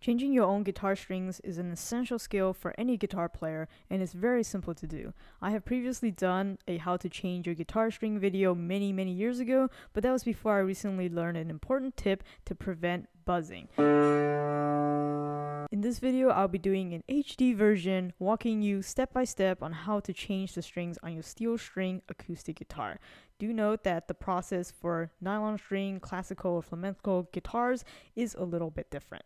Changing your own guitar strings is an essential skill for any guitar player, and it's very simple to do. I have previously done a how to change your guitar string video many years ago, but that was before I recently learned an important tip to prevent buzzing. In this video, I'll be doing an HD version, walking you step by step on how to change the strings on your steel string acoustic guitar. Do note that the process for nylon string, classical, or flamenco guitars is a little bit different.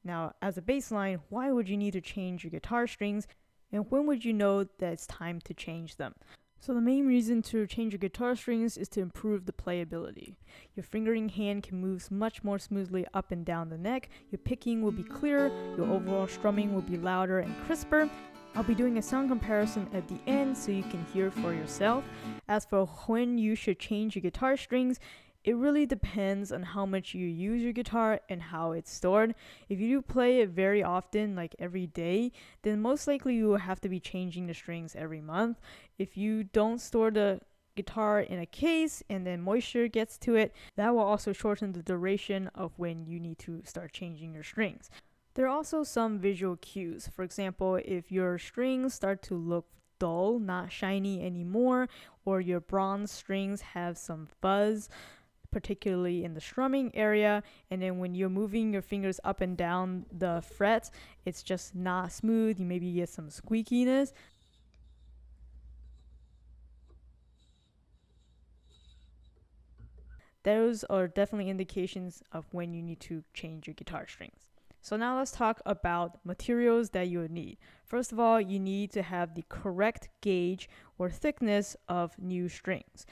Now, as a baseline, why would you need to change your guitar strings, and when would you know that it's time to change them? So the main reason to change your guitar strings is to improve the playability. Your fingering hand can move much more smoothly up and down the neck, your picking will be clearer, your overall strumming will be louder and crisper. I'll be doing a sound comparison at the end so you can hear for yourself. As for when you should change your guitar strings, it really depends on how much you use your guitar and how it's stored. If you do play it very often, like every day, then most likely you will have to be changing the strings every month. If you don't store the guitar in a case and then moisture gets to it, that will also shorten the duration of when you need to start changing your strings. There are also some visual cues. For example, if your strings start to look dull, not shiny anymore, or your bronze strings have some fuzz, particularly in the strumming area, and then when you're moving your fingers up and down the frets, it's just not smooth. You maybe get some squeakiness. Those are definitely indications of when you need to change your guitar strings. So now let's talk about materials that you would need. First of all, you need to have the correct gauge or thickness of new strings.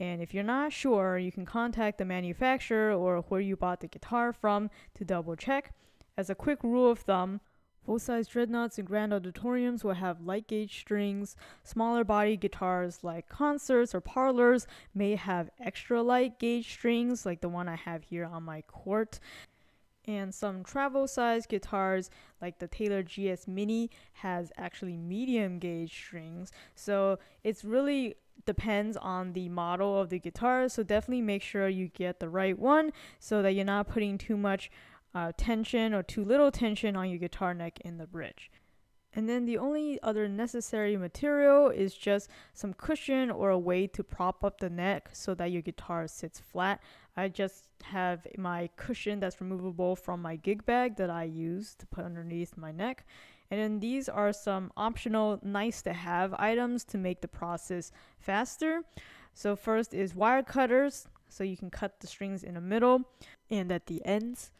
And if you're not sure, you can contact the manufacturer or where you bought the guitar from to double check. As a quick rule of thumb, full-size dreadnoughts and grand auditoriums will have light gauge strings. Smaller body guitars like concerts or parlors may have extra light gauge strings like the one I have here on my court. And some travel size guitars like the Taylor GS Mini has actually medium gauge strings. So it's really depends on the model of the guitar, so definitely make sure you get the right one so that you're not putting too much tension or too little tension on your guitar neck in the bridge. And then the only other necessary material is just some cushion or a way to prop up the neck so that your guitar sits flat. I just have my cushion that's removable from my gig bag that I use to put underneath my neck. And then these are some optional nice to have items to make the process faster. So first is wire cutters, so you can cut the strings in the middle and at the ends.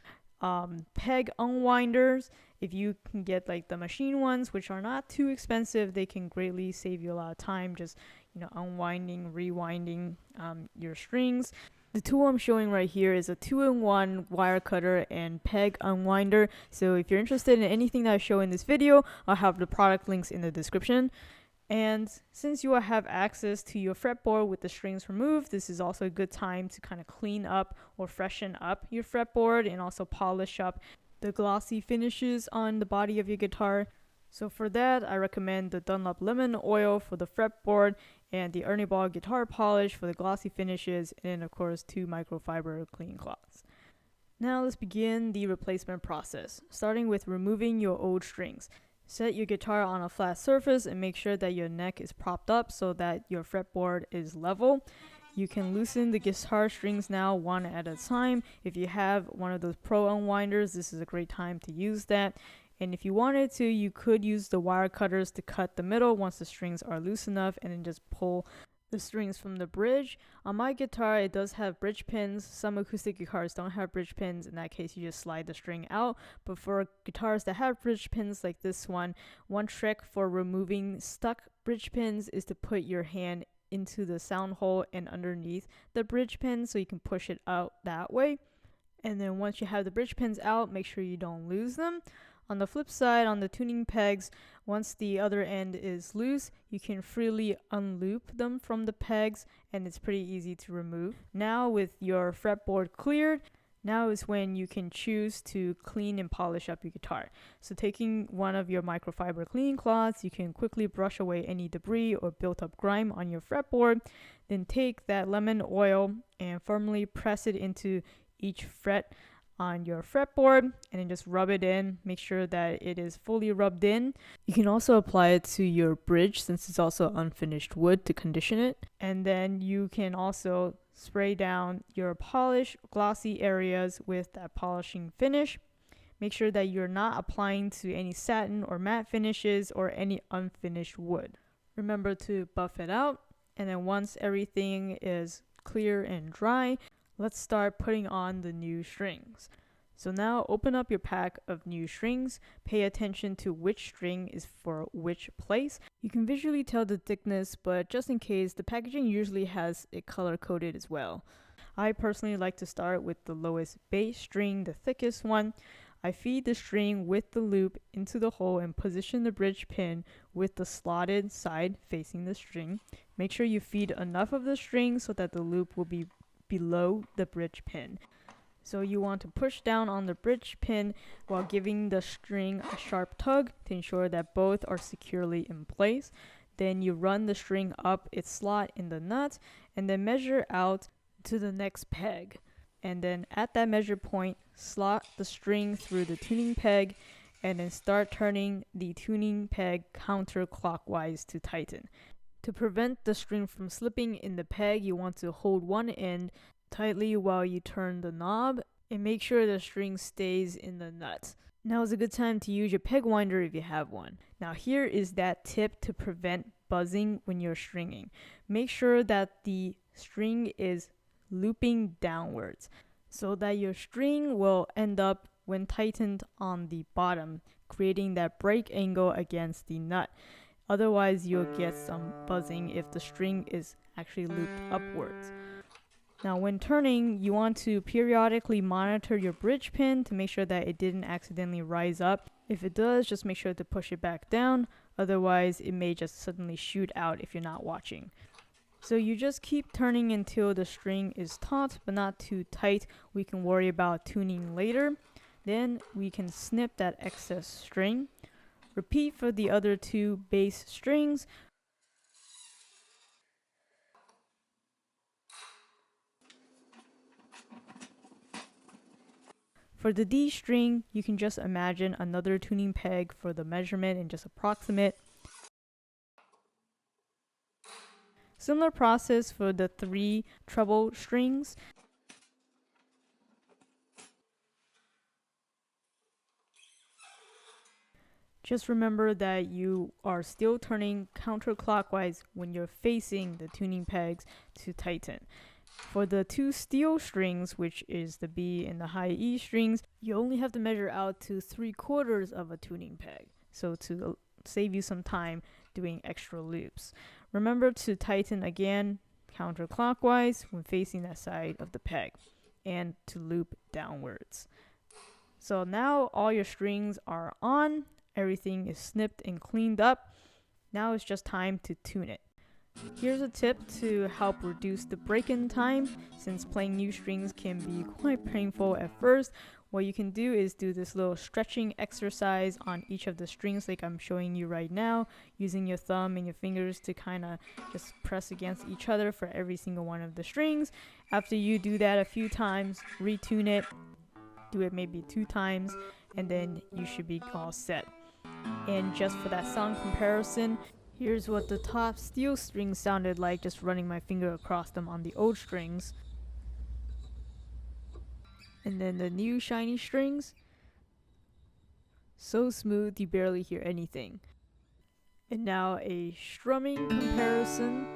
Peg unwinders, if you can get like the machine ones, which are not too expensive, they can greatly save you a lot of time just unwinding, rewinding your strings. The tool I'm showing right here is a 2-in-1 wire cutter and peg unwinder. So if you're interested in anything that I show in this video, I'll have the product links in the description. And since you will have access to your fretboard with the strings removed, this is also a good time to kind of clean up or freshen up your fretboard and also polish up the glossy finishes on the body of your guitar. So for that, I recommend the Dunlop Lemon Oil for the fretboard and the Ernie Ball guitar polish for the glossy finishes, and of course 2 microfiber cleaning cloths. Now let's begin the replacement process, starting with removing your old strings. Set your guitar on a flat surface and make sure that your neck is propped up so that your fretboard is level. You can loosen the guitar strings now one at a time. If you have one of those pro unwinders, this is a great time to use that. And if you wanted to, you could use the wire cutters to cut the middle once the strings are loose enough and then just pull the strings from the bridge. On my guitar, it does have bridge pins. Some acoustic guitars don't have bridge pins. In that case, you just slide the string out. But for guitars that have bridge pins like this one trick for removing stuck bridge pins is to put your hand into the sound hole and underneath the bridge pin so you can push it out that way. And then once you have the bridge pins out, make sure you don't lose them. On the flip side, on the tuning pegs, once the other end is loose, you can freely unloop them from the pegs, and it's pretty easy to remove. Now with your fretboard cleared, now is when you can choose to clean and polish up your guitar. So taking one of your microfiber cleaning cloths, you can quickly brush away any debris or built up grime on your fretboard. Then take that lemon oil and firmly press it into each fret on your fretboard and then just rub it in. Make sure that it is fully rubbed in. You can also apply it to your bridge since it's also unfinished wood to condition it. And then you can also spray down your polished glossy areas with that polishing finish. Make sure that you're not applying to any satin or matte finishes or any unfinished wood. Remember to buff it out, and then once everything is clear and dry, let's start putting on the new strings. So now open up your pack of new strings. Pay attention to which string is for which place. You can visually tell the thickness, but just in case, the packaging usually has it color coded as well. I personally like to start with the lowest bass string, the thickest one. I feed the string with the loop into the hole and position the bridge pin with the slotted side facing the string. Make sure you feed enough of the string so that the loop will be below the bridge pin. So you want to push down on the bridge pin while giving the string a sharp tug to ensure that both are securely in place. Then you run the string up its slot in the nut and then measure out to the next peg. And then at that measure point, slot the string through the tuning peg and then start turning the tuning peg counterclockwise to tighten. To prevent the string from slipping in the peg, you want to hold one end tightly while you turn the knob and make sure the string stays in the nut. Now is a good time to use your peg winder if you have one. Now here is that tip to prevent buzzing when you're stringing. Make sure that the string is looping downwards so that your string will end up when tightened on the bottom, creating that break angle against the nut. Otherwise, you'll get some buzzing if the string is actually looped upwards. Now, when turning, you want to periodically monitor your bridge pin to make sure that it didn't accidentally rise up. If it does, just make sure to push it back down. Otherwise, it may just suddenly shoot out if you're not watching. So you just keep turning until the string is taut but not too tight. We can worry about tuning later. Then we can snip that excess string. Repeat for the other two bass strings. For the D string, you can just imagine another tuning peg for the measurement and just approximate. Similar process for the 3 treble strings. Just remember that you are still turning counterclockwise when you're facing the tuning pegs to tighten. For the 2 steel strings, which is the B and the high E strings, you only have to measure out to 3/4 of a tuning peg. So to save you some time doing extra loops. Remember to tighten again counterclockwise when facing that side of the peg and to loop downwards. So now all your strings are on, everything is snipped and cleaned up. Now it's just time to tune it. Here's a tip to help reduce the break-in time, since playing new strings can be quite painful at first. What you can do is do this little stretching exercise on each of the strings like I'm showing you right now, using your thumb and your fingers to kind of just press against each other for every single one of the strings. After you do that a few times, retune it, do it maybe 2 times, and then you should be all set. And just for that sound comparison, here's what the top steel strings sounded like just running my finger across them on the old strings. And then the new shiny strings, so smooth you barely hear anything. And now a strumming comparison.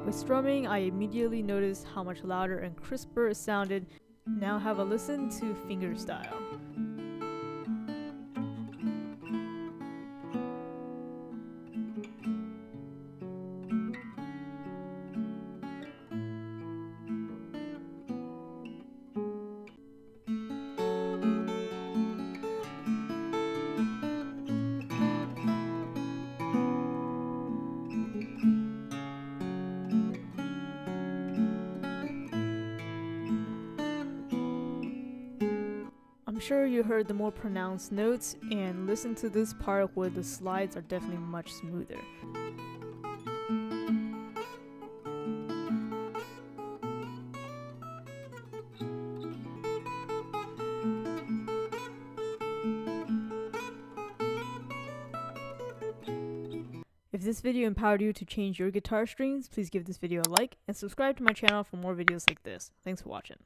With strumming, I immediately noticed how much louder and crisper it sounded. Now have a listen to fingerstyle. I'm sure you heard the more pronounced notes, and listen to this part where the slides are definitely much smoother. If this video empowered you to change your guitar strings, please give this video a like and subscribe to my channel for more videos like this. Thanks for watching.